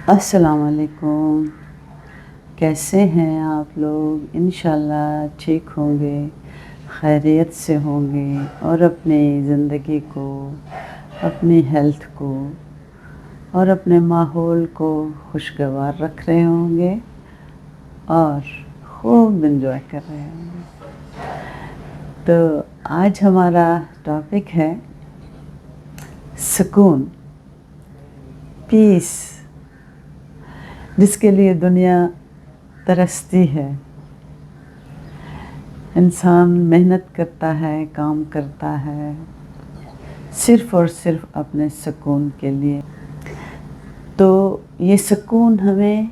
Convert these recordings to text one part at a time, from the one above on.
السلام علیکم. کیسے ہیں آپ لوگ؟ انشاءاللہ ٹھیک ہوں گے، خیریت سے ہوں گے اور اپنی زندگی کو، اپنی ہیلتھ کو اور اپنے ماحول کو خوشگوار رکھ رہے ہوں گے اور خوب انجوائے کر رہے ہوں گے. تو آج ہمارا ٹاپک ہے سکون، پیس، جس کے لیے دنیا ترستی ہے. انسان محنت کرتا ہے، کام کرتا ہے صرف اور صرف اپنے سکون کے لیے. تو یہ سکون ہمیں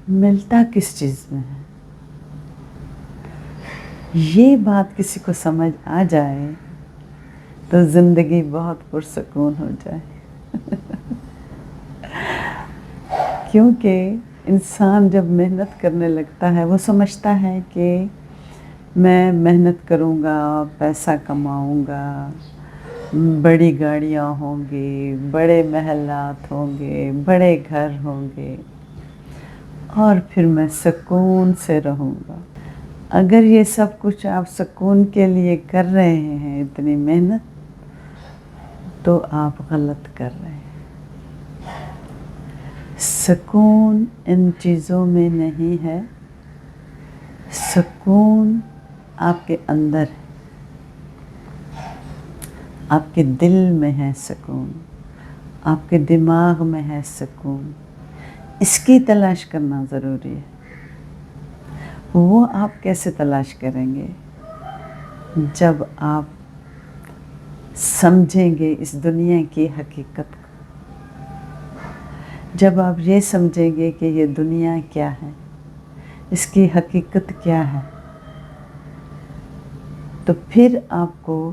ملتا کس چیز میں ہے؟ یہ بات کسی کو سمجھ آ جائے تو زندگی بہت پرسکون ہو جائے. کیونکہ انسان جب محنت کرنے لگتا ہے وہ سمجھتا ہے کہ میں محنت کروں گا، پیسہ کماؤں گا، بڑی گاڑیاں ہوں گی، بڑے محلات ہوں گے، بڑے گھر ہوں گے اور پھر میں سکون سے رہوں گا. اگر یہ سب کچھ آپ سکون کے لیے کر رہے ہیں، اتنی محنت، تو آپ غلط کر رہے ہیں. سکون ان چیزوں میں نہیں ہے، سکون آپ کے اندر ہے، آپ کے دل میں ہے سکون، آپ کے دماغ میں ہے سکون. اس کی تلاش کرنا ضروری ہے. وہ آپ کیسے تلاش کریں گے؟ جب آپ سمجھیں گے اس دنیا کی حقیقت کو، جب آپ یہ سمجھیں گے کہ یہ دنیا کیا ہے، اس کی حقیقت کیا ہے، تو پھر آپ کو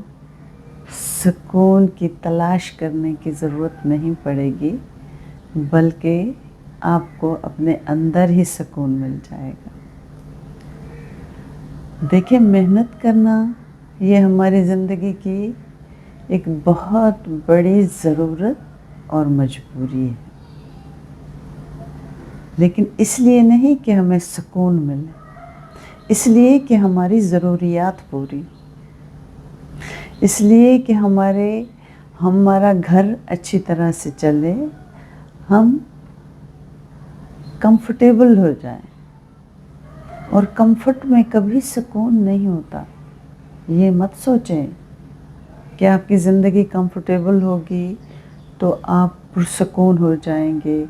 سکون کی تلاش کرنے کی ضرورت نہیں پڑے گی، بلکہ آپ کو اپنے اندر ہی سکون مل جائے گا. دیکھیں، محنت کرنا یہ ہماری زندگی کی ایک بہت بڑی ضرورت اور مجبوری ہے. لیکن اس لیے نہیں کہ ہمیں سکون ملے، اس لیے کہ ہماری ضروریات پوری، اس لیے کہ ہمارا گھر اچھی طرح سے چلے، ہم کمفرٹیبل ہو جائیں. اور کمفرٹ میں کبھی سکون نہیں ہوتا. یہ مت سوچیں کہ آپ کی زندگی کمفرٹیبل ہوگی تو آپ پرسکون ہو جائیں گے.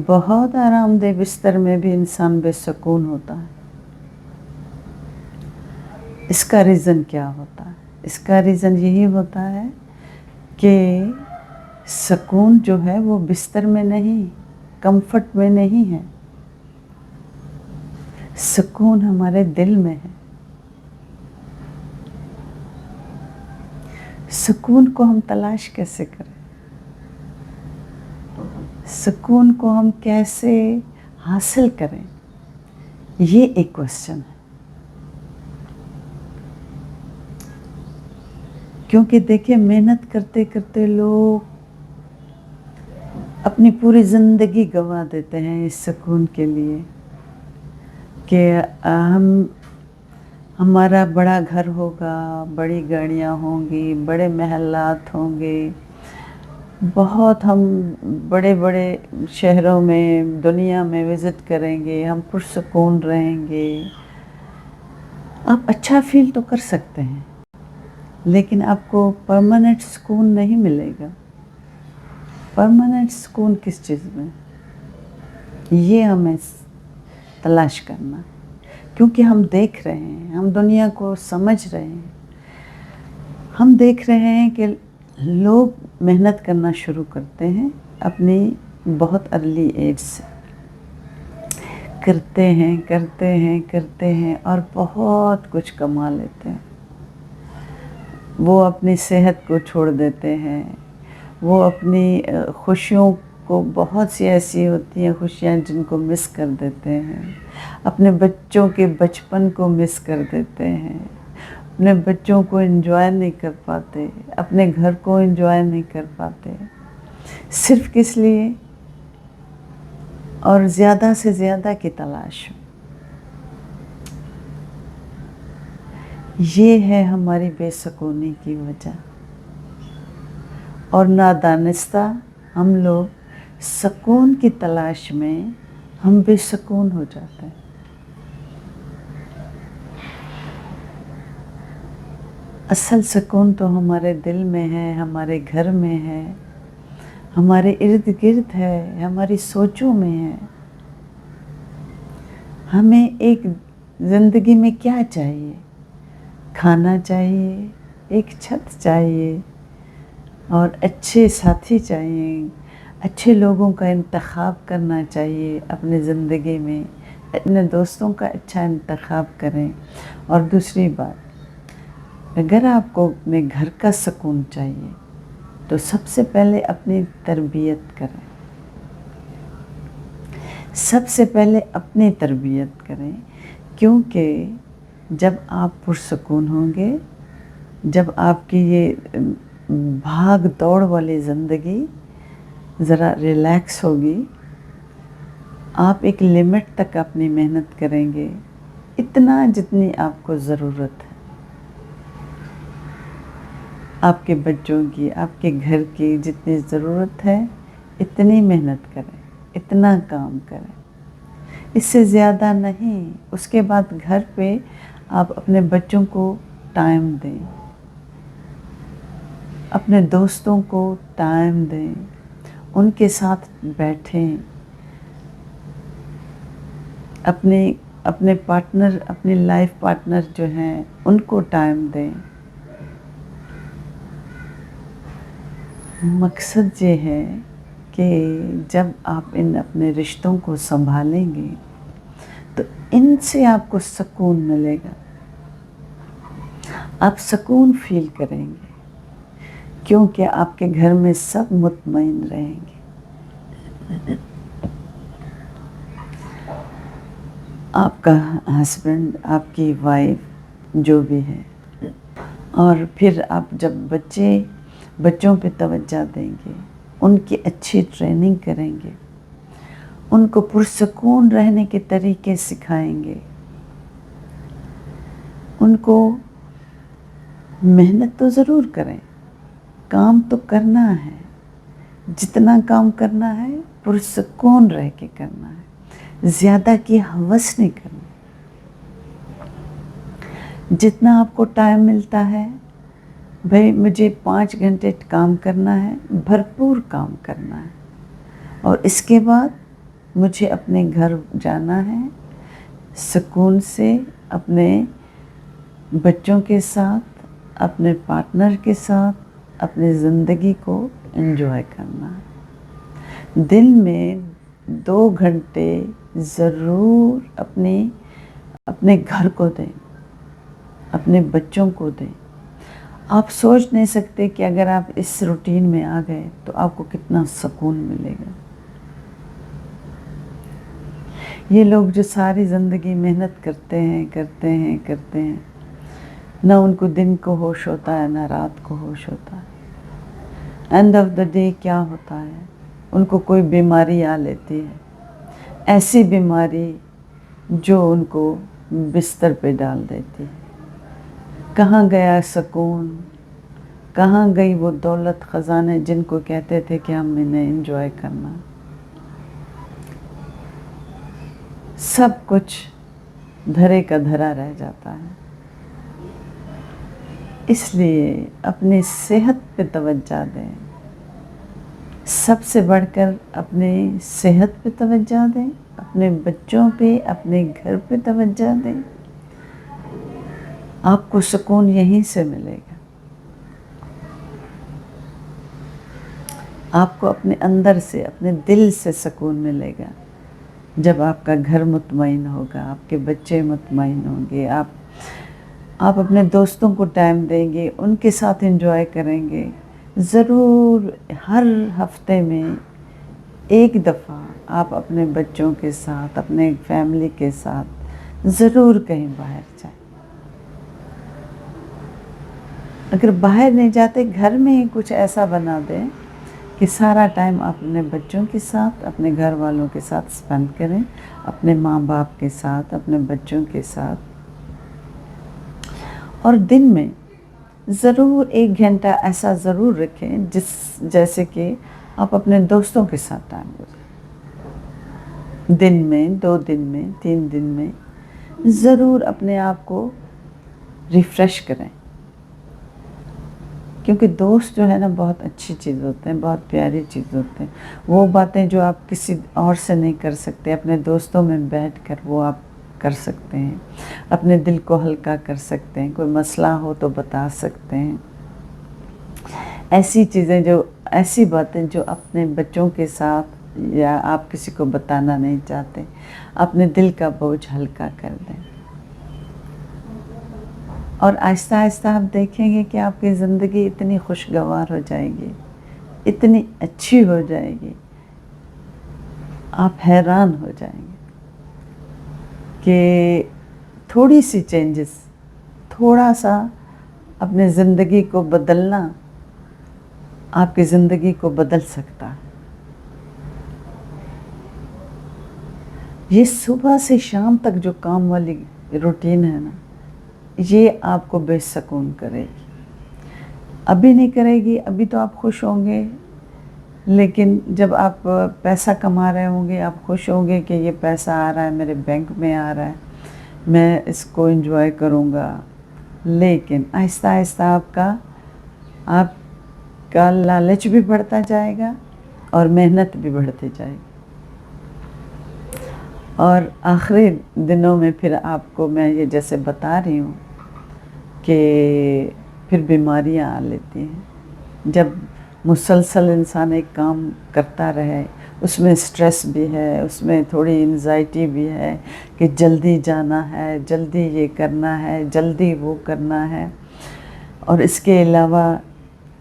بہت آرام دہ بستر میں بھی انسان بے سکون ہوتا ہے. اس کا ریزن کیا ہوتا ہے؟ اس کا ریزن یہی ہوتا ہے کہ سکون جو ہے وہ بستر میں نہیں، کمفرٹ میں نہیں ہے. سکون ہمارے دل میں ہے. سکون کو ہم تلاش کیسے کریں؟ سکون کو ہم کیسے حاصل کریں؟ یہ ایک کوسچن ہے. کیونکہ دیکھیں، محنت کرتے کرتے لوگ اپنی پوری زندگی گنوا دیتے ہیں اس سکون کے لیے کہ ہمارا بڑا گھر ہوگا، بڑی گاڑیاں ہوں گی، بڑے محلات ہوں گے، بہت ہم بڑے بڑے شہروں میں، دنیا میں وزٹ کریں گے، ہم پرسکون رہیں گے. آپ اچھا فیل تو کر سکتے ہیں، لیکن آپ کو پرماننٹ سکون نہیں ملے گا. پرماننٹ سکون کس چیز میں؟ یہ ہمیں تلاش کرنا ہے. کیونکہ ہم دیکھ رہے ہیں، ہم دنیا کو سمجھ رہے ہیں. ہم دیکھ رہے ہیں کہ لوگ محنت کرنا شروع کرتے ہیں اپنی بہت ارلی ایج سے. کرتے ہیں اور بہت کچھ کما لیتے ہیں. وہ اپنی صحت کو چھوڑ دیتے ہیں. وہ اپنی خوشیوں کو، بہت سی ایسی ہوتی ہیں خوشیاں جن کو مس کر دیتے ہیں. اپنے بچوں کے بچپن کو مس کر دیتے ہیں. اپنے بچوں کو انجوائے نہیں کر پاتے، اپنے گھر کو انجوائے نہیں کر پاتے. صرف کس لیے اور زیادہ سے زیادہ کی تلاش میں. یہ ہے ہماری بے سکونی کی وجہ. اور نادانستہ ہم لوگ سکون کی تلاش میں ہم بے سکون ہو جاتے ہیں. اصل سکون تو ہمارے دل میں ہے، ہمارے گھر میں ہے، ہمارے ارد گرد ہے، ہماری سوچوں میں ہے. ہمیں ایک زندگی میں کیا چاہیے؟ کھانا چاہیے، ایک چھت چاہیے، اور اچھے ساتھی چاہیے. اچھے لوگوں کا انتخاب کرنا چاہیے اپنے زندگی میں. اپنے دوستوں کا اچھا انتخاب کریں. اور دوسری بات، اگر آپ کو اپنے گھر کا سکون چاہیے تو سب سے پہلے اپنی تربیت کریں. سب سے پہلے اپنی تربیت کریں، کیونکہ جب آپ پرسکون ہوں گے، جب آپ کی یہ بھاگ دوڑ والی زندگی ذرا ریلیکس ہوگی، آپ ایک لمٹ تک اپنی محنت کریں گے، اتنا جتنی آپ کو ضرورت ہے. آپ کے بچوں کی، آپ کے گھر کی جتنی ضرورت ہے اتنی محنت کریں، اتنا کام کریں، اس سے زیادہ نہیں. اس کے بعد گھر پہ آپ اپنے بچوں کو ٹائم دیں، اپنے دوستوں کو ٹائم دیں، ان کے ساتھ بیٹھیں، اپنے پارٹنر، اپنی لائف پارٹنر جو ہیں ان کو ٹائم دیں. مقصد یہ ہے کہ جب آپ اپنے رشتوں کو سنبھالیں گے تو ان سے آپ کو سکون ملے گا. آپ سکون فیل کریں گے کیونکہ آپ کے گھر میں سب مطمئن رہیں گے. آپ کا ہسبینڈ، آپ کی وائف جو بھی ہے. اور پھر آپ جب بچوں پہ توجہ دیں گے، ان کی اچھی ٹریننگ کریں گے، ان کو پرسکون رہنے کے طریقے سکھائیں گے. ان کو محنت تو ضرور کریں، کام تو کرنا ہے، جتنا کام کرنا ہے پرسکون رہ کے کرنا ہے، زیادہ کی ہوس نہیں کرنی. جتنا آپ کو ٹائم ملتا ہے، بھئی مجھے 5 گھنٹے کام کرنا ہے، بھرپور کام کرنا ہے، اور اس کے بعد مجھے اپنے گھر جانا ہے، سکون سے اپنے بچوں کے ساتھ، اپنے پارٹنر کے ساتھ اپنی زندگی کو انجوائے کرنا ہے. دن میں 2 گھنٹے ضرور اپنے گھر کو دیں، اپنے بچوں کو دیں. آپ سوچ نہیں سکتے کہ اگر آپ اس روٹین میں آ گئے تو آپ کو کتنا سکون ملے گا. یہ لوگ جو ساری زندگی محنت کرتے ہیں، نہ ان کو دن کو ہوش ہوتا ہے، نہ رات کو ہوش ہوتا ہے. اینڈ آف دا ڈے کیا ہوتا ہے، ان کو کوئی بیماری آ لیتی ہے، ایسی بیماری جو ان کو بستر پہ ڈال دیتی ہے. کہاں گیا سکون، کہاں گئی وہ دولت خزانے جن کو کہتے تھے کہ ہم انہیں انجوائے کرنا. سب کچھ دھرے کا دھرا رہ جاتا ہے. اس لیے اپنی صحت پہ توجہ دیں، سب سے بڑھ کر اپنی صحت پہ توجہ دیں، اپنے بچوں پہ، اپنے گھر پہ توجہ دیں. آپ کو سکون یہیں سے ملے گا. آپ کو اپنے اندر سے، اپنے دل سے سکون ملے گا جب آپ کا گھر مطمئن ہوگا، آپ کے بچے مطمئن ہوں گے، آپ اپنے دوستوں کو ٹائم دیں گے، ان کے ساتھ انجوائے کریں گے. ضرور ہر ہفتے میں 1 دفعہ آپ اپنے بچوں کے ساتھ، اپنے فیملی کے ساتھ ضرور کہیں باہر جائیں. اگر باہر نہیں جاتے، گھر میں ہی کچھ ایسا بنا دیں کہ سارا ٹائم آپ اپنے بچوں کے ساتھ، اپنے گھر والوں کے ساتھ اسپینڈ کریں، اپنے ماں باپ کے ساتھ، اپنے بچوں کے ساتھ. اور دن میں ضرور 1 گھنٹہ ایسا ضرور رکھیں جیسے کہ آپ اپنے دوستوں کے ساتھ ٹائم گزاریں. دن میں 2 دن میں 3 دن میں ضرور اپنے آپ کو ریفریش کریں، کیونکہ دوست جو ہے نا بہت اچھی چیز ہوتے ہیں، بہت پیاری چیز ہوتے ہیں. وہ باتیں جو آپ کسی اور سے نہیں کر سکتے، اپنے دوستوں میں بیٹھ کر وہ آپ کر سکتے ہیں. اپنے دل کو ہلکا کر سکتے ہیں، کوئی مسئلہ ہو تو بتا سکتے ہیں. ایسی چیزیں ایسی باتیں جو اپنے بچوں کے ساتھ یا آپ کسی کو بتانا نہیں چاہتے، اپنے دل کا بوجھ ہلکا کر دیں. اور آہستہ آہستہ آپ دیکھیں گے کہ آپ کی زندگی اتنی خوشگوار ہو جائے گی، اتنی اچھی ہو جائے گی، آپ حیران ہو جائیں گے کہ تھوڑی سی چینجز، تھوڑا سا اپنے زندگی کو بدلنا آپ کی زندگی کو بدل سکتا ہے. یہ صبح سے شام تک جو کام والی روٹین ہے نا، یہ آپ کو بے سکون کرے گی. ابھی نہیں کرے گی، ابھی تو آپ خوش ہوں گے، لیکن جب آپ پیسہ کما رہے ہوں گے آپ خوش ہوں گے کہ یہ پیسہ آ رہا ہے، میرے بینک میں آ رہا ہے، میں اس کو انجوائے کروں گا. لیکن آہستہ آہستہ آپ کا لالچ بھی بڑھتا جائے گا اور محنت بھی بڑھتی جائے گی. اور آخری دنوں میں پھر آپ کو میں یہ جیسے بتا رہی ہوں کہ پھر بیماریاں آ لیتی ہیں. جب مسلسل انسان ایک کام کرتا رہے، اس میں سٹریس بھی ہے، اس میں تھوڑی انزائٹی بھی ہے کہ جلدی جانا ہے، جلدی یہ کرنا ہے، جلدی وہ کرنا ہے. اور اس کے علاوہ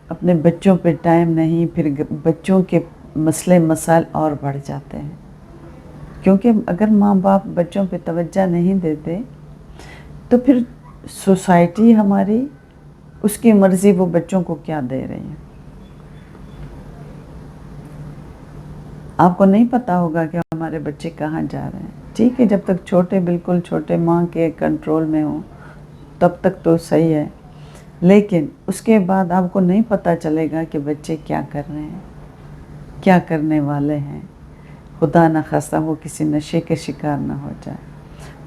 اپنے بچوں پہ ٹائم نہیں، پھر بچوں کے مسئلے مسائل اور بڑھ جاتے ہیں. کیونکہ اگر ماں باپ بچوں پہ توجہ نہیں دیتے تو پھر سوسائٹی ہماری، اس کی مرضی وہ بچوں کو کیا دے رہی ہیں. آپ کو نہیں پتہ ہوگا کہ ہمارے بچے کہاں جا رہے ہیں. ٹھیک ہے، جب تک چھوٹے، بالکل چھوٹے ماں کے کنٹرول میں ہوں تب تک تو صحیح ہے، لیکن اس کے بعد آپ کو نہیں پتہ چلے گا کہ بچے کیا کر رہے ہیں، کیا کرنے والے ہیں. خدا نخواستہ وہ کسی نشے کے شکار نہ ہو جائے،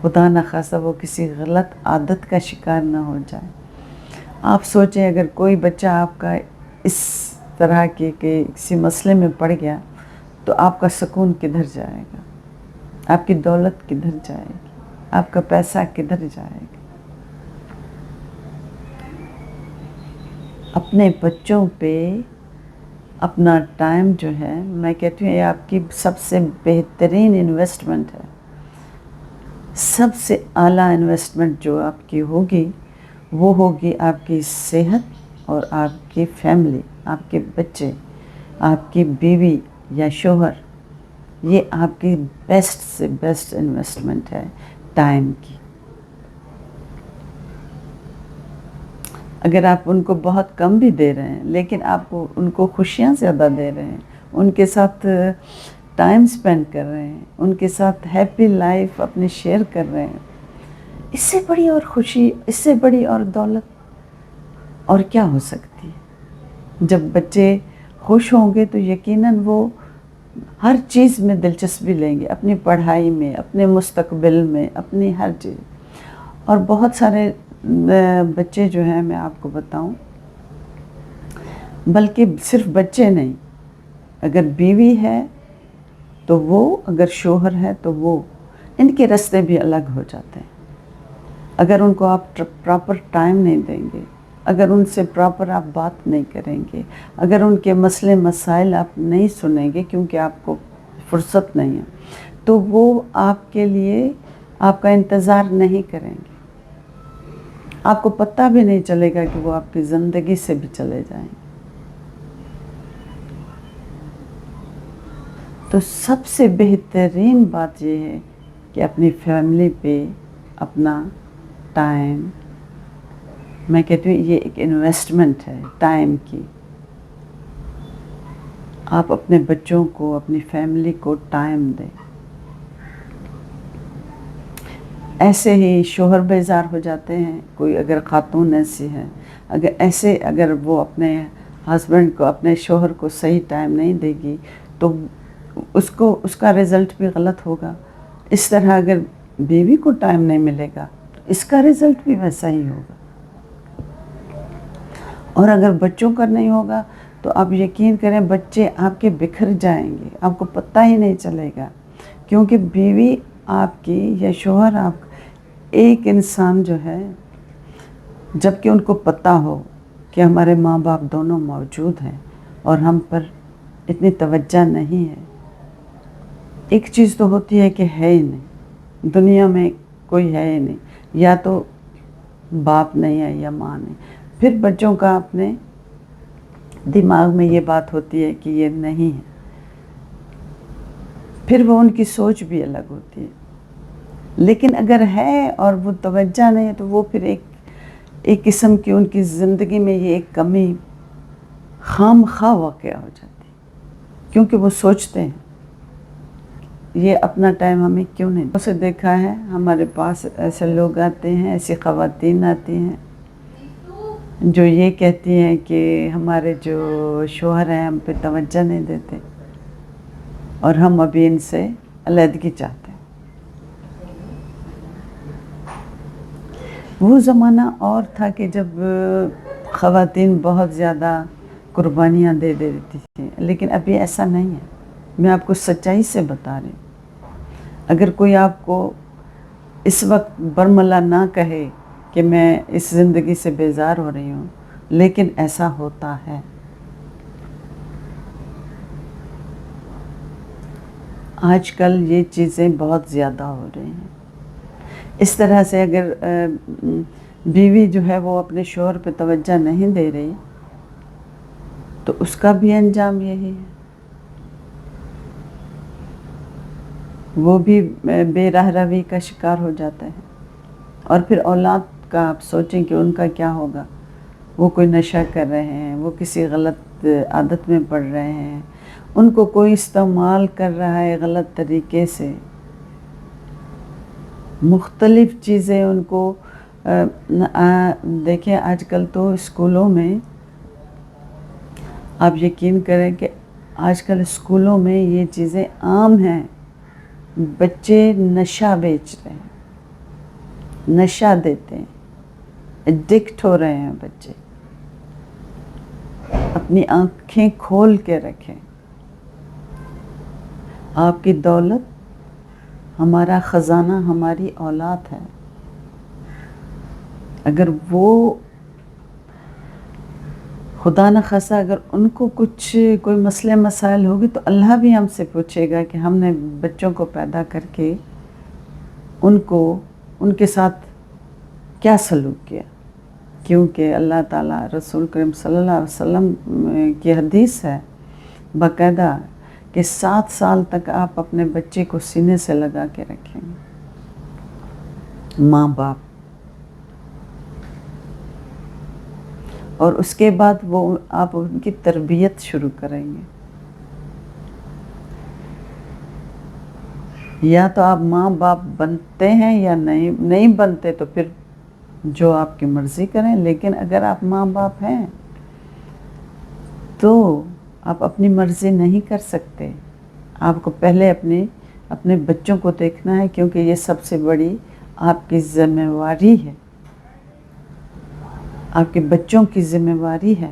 خدا نخواستہ وہ کسی غلط عادت کا شکار نہ ہو جائے. آپ سوچیں اگر کوئی بچہ آپ کا اس طرح کے کہ کسی مسئلے میں پڑ گیا تو آپ کا سکون کدھر جائے گا، آپ کی دولت کدھر جائے گی، آپ کا پیسہ کدھر جائے گا. اپنے بچوں پہ اپنا ٹائم جو ہے، میں کہتی ہوں یہ آپ کی سب سے بہترین انویسٹمنٹ ہے. سب سے اعلیٰ انویسٹمنٹ جو آپ کی ہوگی وہ ہوگی آپ کی صحت اور آپ کی فیملی، آپ کے بچے، آپ کی بیوی یا شوہر. یہ آپ کی بیسٹ سے بیسٹ انویسٹمنٹ ہے ٹائم کی. اگر آپ ان کو بہت کم بھی دے رہے ہیں لیکن آپ ان کو خوشیاں زیادہ دے رہے ہیں، ان کے ساتھ ٹائم سپینڈ کر رہے ہیں، ان کے ساتھ ہیپی لائف اپنی شیئر کر رہے ہیں، اس سے بڑی اور خوشی، اس سے بڑی اور دولت اور کیا ہو سکتی ہے. جب بچے خوش ہوں گے تو یقیناً وہ ہر چیز میں دلچسپی لیں گے، اپنی پڑھائی میں، اپنے مستقبل میں، اپنی ہر چیز. اور بہت سارے بچے جو ہیں، میں آپ کو بتاؤں، بلکہ صرف بچے نہیں، اگر بیوی ہے تو وہ، اگر شوہر ہے تو وہ، ان کے راستے بھی الگ ہو جاتے ہیں. اگر ان کو آپ پراپر ٹائم نہیں دیں گے، اگر ان سے پراپر آپ بات نہیں کریں گے، اگر ان کے مسئلے مسائل آپ نہیں سنیں گے کیونکہ آپ کو فرصت نہیں ہے، تو وہ آپ کے لیے آپ کا انتظار نہیں کریں گے. آپ کو پتہ بھی نہیں چلے گا کہ وہ آپ کی زندگی سے بھی چلے جائیں گے. تو سب سے بہترین بات یہ ہے کہ اپنی فیملی پہ اپنا ٹائم، میں کہتی ہوں یہ ایک انویسٹمنٹ ہے ٹائم کی. آپ اپنے بچوں کو، اپنی فیملی کو ٹائم دیں۔ ایسے ہی شوہر بیزار ہو جاتے ہیں، کوئی اگر خاتون ایسی ہے، اگر وہ اپنے ہسبینڈ کو، اپنے شوہر کو صحیح ٹائم نہیں دے گی تو اس کا رزلٹ بھی غلط ہوگا۔ اس طرح اگر بیوی کو ٹائم نہیں ملے گا تو اس کا رزلٹ بھی ویسا ہی ہوگا۔ اور اگر بچوں کا نہیں ہوگا تو آپ یقین کریں بچے آپ کے بکھر جائیں گے، آپ کو پتہ ہی نہیں چلے گا، کیونکہ بیوی آپ کی یا شوہر آپ کا ایک انسان جو ہے، جب کہ ان کو پتہ ہو کہ ہمارے ماں باپ دونوں موجود ہیں اور ہم پر اتنی توجہ نہیں ہے، ایک چیز تو ہوتی ہے کہ ہے ہی نہیں، دنیا میں کوئی ہے ہی نہیں، یا تو باپ نہیں ہے یا ماں نہیں، پھر بچوں کا اپنے دماغ میں یہ بات ہوتی ہے کہ یہ نہیں ہے، پھر وہ ان کی سوچ بھی الگ ہوتی ہے۔ لیکن اگر ہے اور وہ توجہ نہیں ہے تو وہ پھر ایک قسم کی ان کی زندگی میں یہ ایک کمی خام خواہ واقع ہو جاتی ہے، کیونکہ وہ سوچتے ہیں یہ اپنا ٹائم ہمیں کیوں نہیں۔ اسے دیکھا ہے ہمارے پاس ایسے لوگ آتے ہیں، ایسی خواتین آتی ہیں جو یہ کہتی ہیں کہ ہمارے جو شوہر ہیں ہم پہ توجہ نہیں دیتے اور ہم ابھی ان سے علیحدگی چاہتے ہیں۔ وہ زمانہ اور تھا کہ جب خواتین بہت زیادہ قربانیاں دے دیتی تھیں، لیکن ابھی ایسا نہیں ہے۔ میں آپ کو سچائی سے بتا رہی ہوں۔ اگر کوئی آپ کو اس وقت برملا نہ کہے کہ میں اس زندگی سے بیزار ہو رہی ہوں، لیکن ایسا ہوتا ہے۔ آج کل یہ چیزیں بہت زیادہ ہو رہی ہیں۔ اس طرح سے اگر بیوی جو ہے وہ اپنے شوہر پہ توجہ نہیں دے رہی تو اس کا بھی انجام یہی ہے، وہ بھی بے راہ روی کا شکار ہو جاتا ہے۔ اور پھر اولاد کا آپ سوچیں کہ ان کا کیا ہوگا، وہ کوئی نشہ کر رہے ہیں، وہ کسی غلط عادت میں پڑ رہے ہیں، ان کو کوئی استعمال کر رہا ہے غلط طریقے سے، مختلف چیزیں ان کو دیکھیں آج کل تو اسکولوں میں آپ یقین کریں کہ آج کل اسکولوں میں یہ چیزیں عام ہیں، بچے نشہ بیچ رہے ہیں، نشہ دیتے ہیں، ایڈکٹ ہو رہے ہیں بچے۔ اپنی آنکھیں کھول کے رکھیں۔ آپ کی دولت، ہمارا خزانہ ہماری اولاد ہے۔ اگر وہ خدا نخواستہ اگر ان کو کوئی مسئلے مسائل ہوگی تو اللہ بھی ہم سے پوچھے گا کہ ہم نے بچوں کو پیدا کر کے ان کے ساتھ کیا سلوک کیا، کیونکہ اللہ تعالیٰ رسول کریم صلی اللہ علیہ وسلم کی حدیث ہے باقاعدہ کہ 7 سال تک آپ اپنے بچے کو سینے سے لگا کے رکھیں گے، ماں باپ، اور اس کے بعد آپ ان کی تربیت شروع کریں گے۔ یا تو آپ ماں باپ بنتے ہیں یا نہیں بنتے تو پھر جو آپ کی مرضی کریں، لیکن اگر آپ ماں باپ ہیں تو آپ اپنی مرضی نہیں کر سکتے۔ آپ کو پہلے اپنے بچوں کو دیکھنا ہے، کیونکہ یہ سب سے بڑی آپ کی ذمہ داری ہے، آپ کے بچوں کی ذمہ داری ہے۔